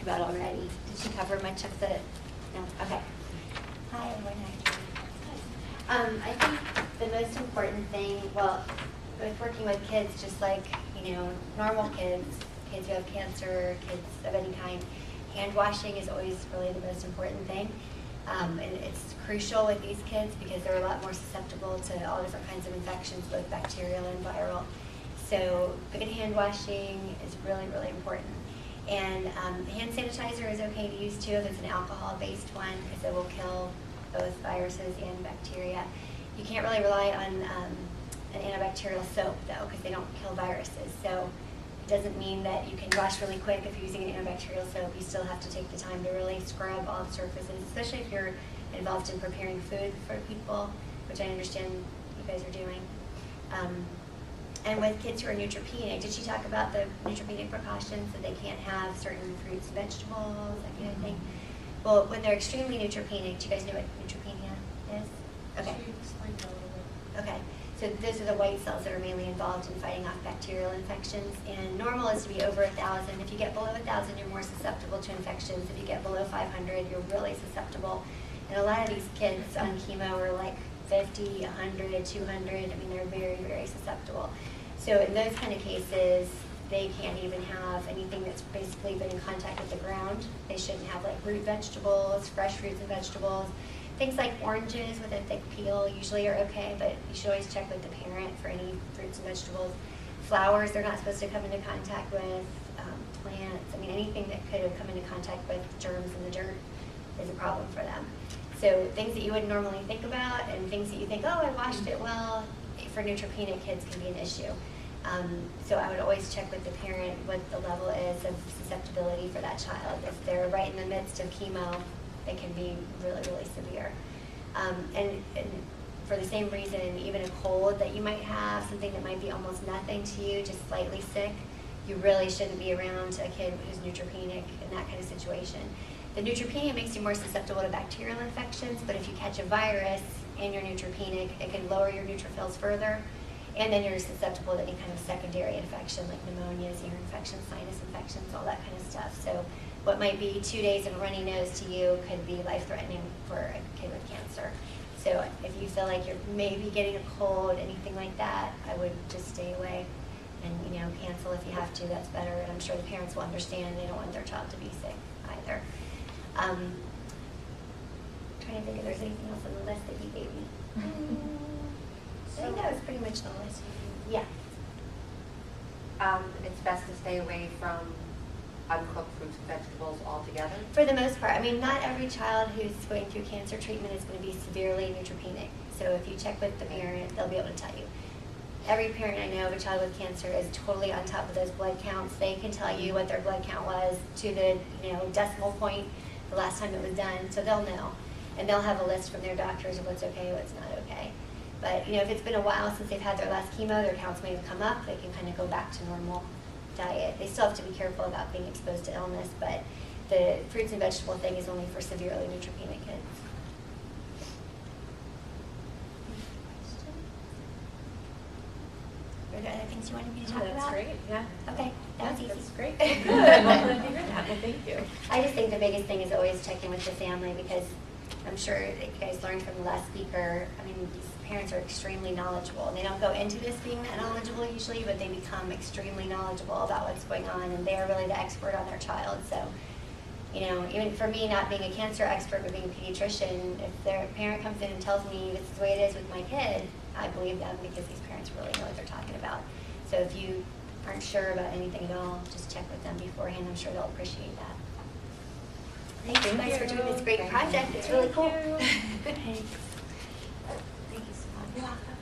about already. Did she cover much of the, no? Okay. Hi, everyone. I think the most important thing, well, with working with kids, just like, normal kids, kids who have cancer, kids of any kind, hand washing is always really the most important thing. And it's crucial with these kids because they're a lot more susceptible to all different kinds of infections, both bacterial and viral. So good hand washing is really, really important. And hand sanitizer is okay to use too if it's an alcohol-based one because it will kill both viruses and bacteria. You can't really rely on an antibacterial soap though because they don't kill viruses. So it doesn't mean that you can wash really quick if you're using an antibacterial soap. You still have to take the time to really scrub all the surfaces, especially if you're involved in preparing food for people, which I understand you guys are doing. And with kids who are neutropenic, did she talk about the neutropenic precautions that they can't have certain fruits and vegetables, that kind of thing? Well, when they're extremely neutropenic, do you guys know what neutropenia is? Okay. She explained a little bit. Okay. So those are the white cells that are mainly involved in fighting off bacterial infections. And normal is to be over 1,000. If you get below 1,000, you're more susceptible to infections. If you get below 500, you're really susceptible. And a lot of these kids on chemo are like 50, 100, 200. I mean, they're very, very susceptible. So in those kind of cases, they can't even have anything that's basically been in contact with the ground. They shouldn't have like root vegetables, fresh fruits and vegetables. Things like oranges with a thick peel usually are okay, but you should always check with the parent for any fruits and vegetables. Flowers, they're not supposed to come into contact with. Plants, I mean, anything that could have come into contact with germs in the dirt is a problem for them. So things that you wouldn't normally think about and things that you think, oh, I washed it well, for neutropenic kids can be an issue. So I would always check with the parent what the level is of susceptibility for that child. If they're right in the midst of chemo, it can be really, really severe. And for the same reason, even a cold that you might have, something that might be almost nothing to you, just slightly sick, you really shouldn't be around a kid who's neutropenic in that kind of situation. The neutropenia makes you more susceptible to bacterial infections, but if you catch a virus and you're neutropenic, it can lower your neutrophils further, and then you're susceptible to any kind of secondary infection like pneumonias, ear infections, sinus infections, all that kind of stuff. So what might be 2 days of a runny nose to you could be life-threatening for a kid with cancer. So if you feel like you're maybe getting a cold, anything like that, I would just stay away and cancel if you have to. That's better, and I'm sure the parents will understand. They don't want their child to be sick either. Trying to think if there's anything else on the list that you gave me. I think that was pretty much the list. Yeah. It's best to stay away from uncooked fruits and vegetables altogether? For the most part. I mean, not every child who's going through cancer treatment is going to be severely neutropenic. So if you check with the parent, they'll be able to tell you. Every parent I know of a child with cancer is totally on top of those blood counts. They can tell you what their blood count was to the decimal point the last time it was done, so they'll know. And they'll have a list from their doctors of what's okay, what's not okay. But if it's been a while since they've had their last chemo, their counts may have come up, they can kind of go back to normal diet. They still have to be careful about being exposed to illness, but the fruits and vegetable thing is only for severely neutropenic kids. Are there other things you wanted me to talk about? That's great, yeah. Okay, that was easy. That's great. Good. Well, glad to hear that. Well, thank you. I just think the biggest thing is always checking with the family because I'm sure that you guys learned from the last speaker. I mean, these parents are extremely knowledgeable. And they don't go into this being that knowledgeable usually, but they become extremely knowledgeable about what's going on, and they are really the expert on their child. So, even for me not being a cancer expert but being a pediatrician, if their parent comes in and tells me this is the way it is with my kid, I believe them because these parents really know what they're talking about. So if you aren't sure about anything at all, just check with them beforehand. I'm sure they'll appreciate that. Thank you guys for doing this great project. It's really cool. Thanks. Thank you so much. You're welcome.